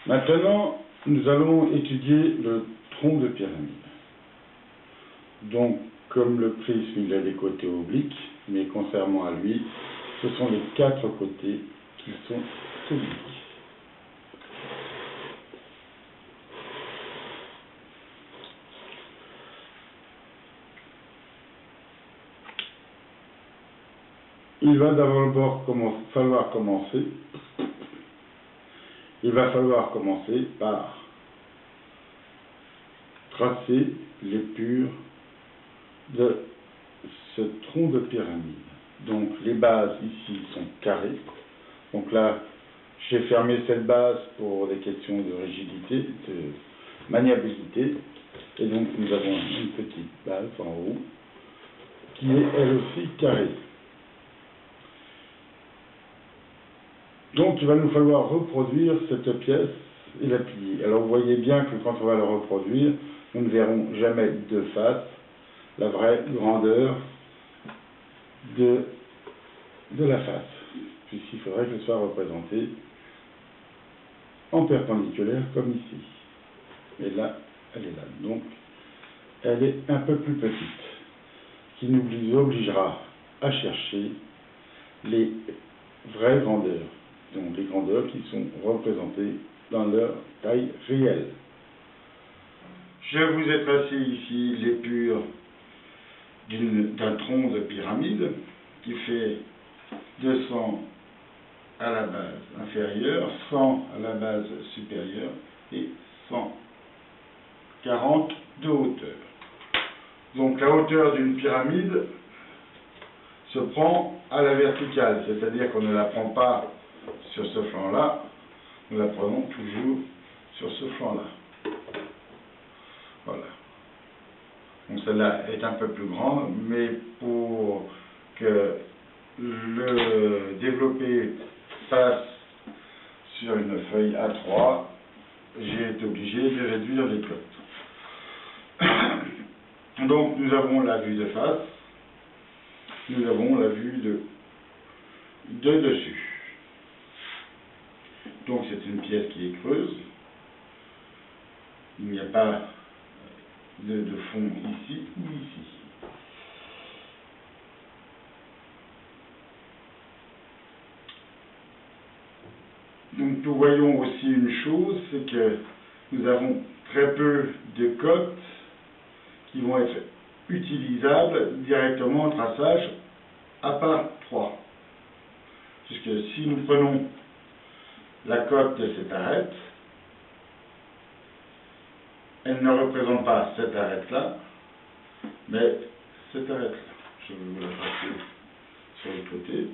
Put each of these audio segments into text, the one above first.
Maintenant, nous allons étudier le tronc de pyramide. Donc, comme le prisme, il a des côtés obliques, mais contrairement à lui, ce sont les 4 côtés qui sont obliques. Il va d'abord falloir commencer. Il va falloir commencer par tracer l'épure de ce tronc de pyramide. Donc les bases ici sont carrées. Donc là, j'ai fermé cette base pour des questions de rigidité, de maniabilité. Et donc nous avons une petite base en haut qui est elle aussi carrée. Donc il va nous falloir reproduire cette pièce et la plier. Alors vous voyez bien que quand on va la reproduire, nous ne verrons jamais de face la vraie grandeur de la face, puisqu'il faudrait qu'elle soit représentée en perpendiculaire comme ici. Et là, elle est là. Donc elle est un peu plus petite, qui nous obligera à chercher les vraies grandeurs. Donc les grandeurs qui sont représentées dans leur taille réelle. Je vous ai tracé ici l'épure d'un tronc de pyramide qui fait 200 à la base inférieure, 100 à la base supérieure et 140 de hauteur. Donc la hauteur d'une pyramide se prend à la verticale, c'est-à-dire qu'on ne la prend pas sur ce flanc-là, nous la prenons toujours sur ce flanc-là. Voilà. Donc celle-là est un peu plus grande, mais pour que le développé passe sur une feuille A3, j'ai été obligé de réduire les cotes. Donc nous avons la vue de face, nous avons la vue de dessus. Donc c'est une pièce qui est creuse, il n'y a pas de fond ici ou ici. Donc nous voyons aussi une chose, c'est que nous avons très peu de cotes qui vont être utilisables directement en traçage à part 3. Puisque si nous prenons la cote de cette arête, elle ne représente pas cette arête-là, mais cette arête-là. Je vais vous la tracer sur le côté.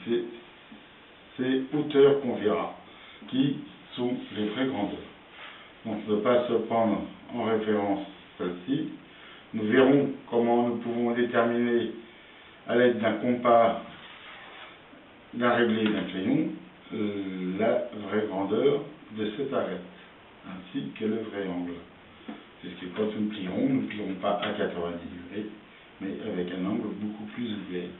C'est ces hauteurs qu'on verra, qui sont les vraies grandeurs. Donc on ne peut pas se prendre en référence celle-ci. Nous verrons comment nous pouvons déterminer à l'aide d'un compas, d'un réglé et d'un crayon, la vraie grandeur de cette arête, ainsi que le vrai angle. Puisque quand nous ne plierons pas à 90 degrés, mais avec un angle beaucoup plus élevé.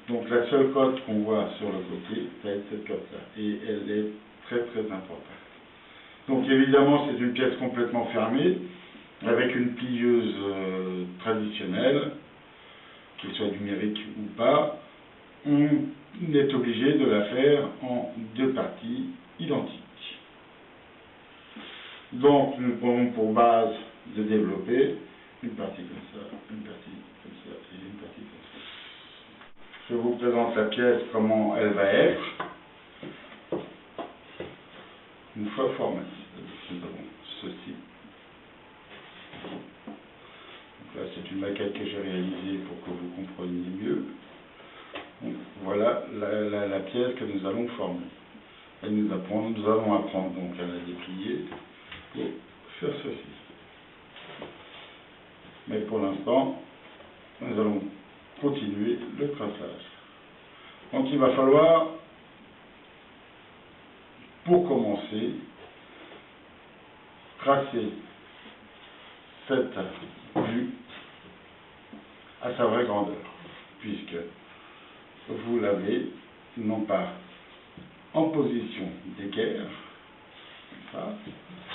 Donc la seule cote qu'on voit sur le côté, ça va être cette cote-là, et elle est très très importante. Donc évidemment c'est une pièce complètement fermée, avec une plieuse traditionnelle, qu'elle soit numérique ou pas. On est obligé de la faire en 2 parties identiques. Donc nous prenons pour base de développer une partie comme ça, une partie comme ça et une partie comme ça. Je vous présente la pièce, comment elle va être, une fois formée. Nous avons ceci. Donc là, c'est une maquette que j'ai réalisée pour que vous compreniez mieux. Donc, voilà la pièce que nous allons former. Et nous allons apprendre donc à la déplier et faire ceci. Mais pour l'instant, nous allons continuer le traçage. Donc il va falloir pour commencer, tracer cette vue à sa vraie grandeur, puisque vous l'avez non pas en position d'équerre, comme ça,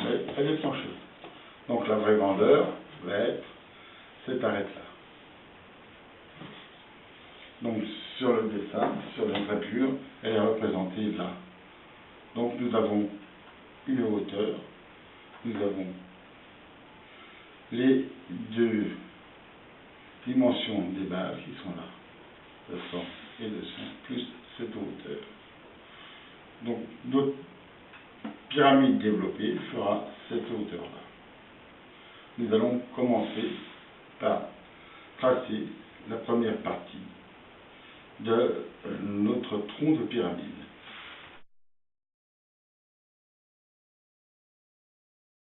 mais elle est penchée. Donc la vraie grandeur va être cette arête-là. Donc sur le dessin, sur la gravure, elle est représentée là. Donc nous avons une hauteur, nous avons les deux dimensions des bases qui sont là, le fond et le dessus, plus cette hauteur. Donc notre pyramide développée fera cette hauteur-là. Nous allons commencer par tracer la première partie de notre tronc de pyramide.